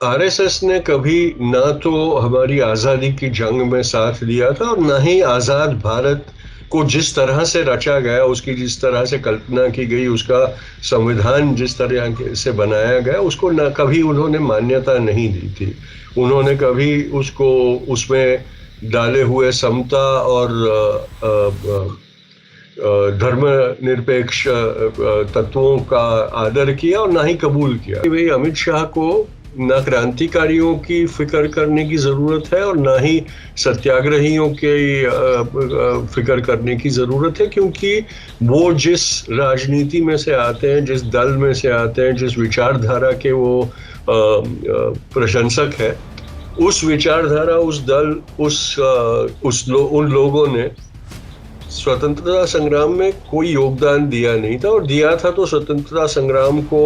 RSS ने कभी ना तो हमारी आज़ादी की जंग में साथ दिया था और ना ही आज़ाद भारत को जिस तरह से रचा गया, उसकी जिस तरह से कल्पना की गई, उसका संविधान जिस तरह से बनाया गया, उसको ना कभी उन्होंने मान्यता नहीं दी थी। उन्होंने कभी उसको उसमें डाले हुए समता और धर्मनिरपेक्ष तत्वों का आदर किया और ना ही कबूल किया। भाई अमित शाह को ना क्रांतिकारियों की फिक्र करने की जरूरत है और ना ही सत्याग्रहियों की फिक्र करने की जरूरत है, क्योंकि वो जिस राजनीति में से आते हैं, जिस दल में से आते हैं, जिस विचारधारा के वो प्रशंसक है, उस विचारधारा, उस दल, उन लोगों ने स्वतंत्रता संग्राम में कोई योगदान दिया नहीं था, और दिया था तो स्वतंत्रता संग्राम को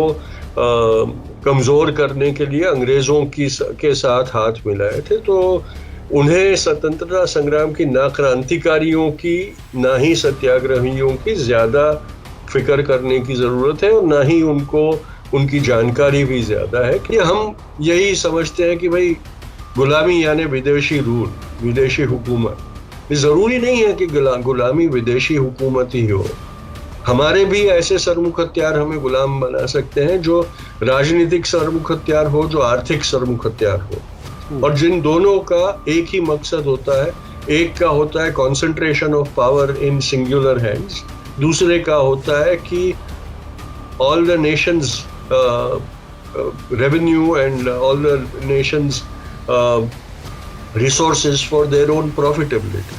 कमजोर करने के लिए अंग्रेजों के साथ हाथ मिलाए थे। तो उन्हें स्वतंत्रता संग्राम की ना क्रांतिकारियों की ना ही सत्याग्रहियों की ज्यादा फिक्र करने की जरूरत है, और ना ही उनको उनकी जानकारी भी ज्यादा है। कि हम यही समझते हैं कि भाई गुलामी यानी विदेशी रूल, विदेशी हुकूमत। जरूरी नहीं है कि गुलामी विदेशी हुकूमत ही हो। हमारे भी ऐसे सरमुख हथियार हमें गुलाम बना सकते हैं, जो राजनीतिक सरमुख हथियार हो, जो आर्थिक सरमुख हथियार हो, और जिन दोनों का एक ही मकसद होता है। एक का होता है concentration of power in singular hands, दूसरे का होता है कि all the Nations revenue and all the Nations resources for their own profitability.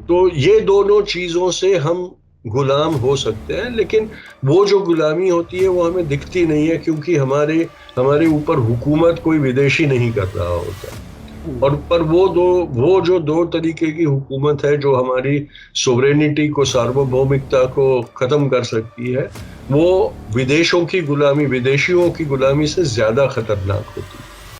तो ये दोनों चीजों से हम गुलाम हो सकते हैं, लेकिन वो जो गुलामी होती है वो हमें दिखती नहीं है, क्योंकि हमारे ऊपर हुकूमत कोई विदेशी नहीं कर रहा होता। और पर वो जो दो तरीके की हुकूमत है जो हमारी सोवरेनिटी को, सार्वभौमिकता को खत्म कर सकती है, वो विदेशों की गुलामी, विदेशियों की गुलामी से ज्यादा खतरनाक होती है।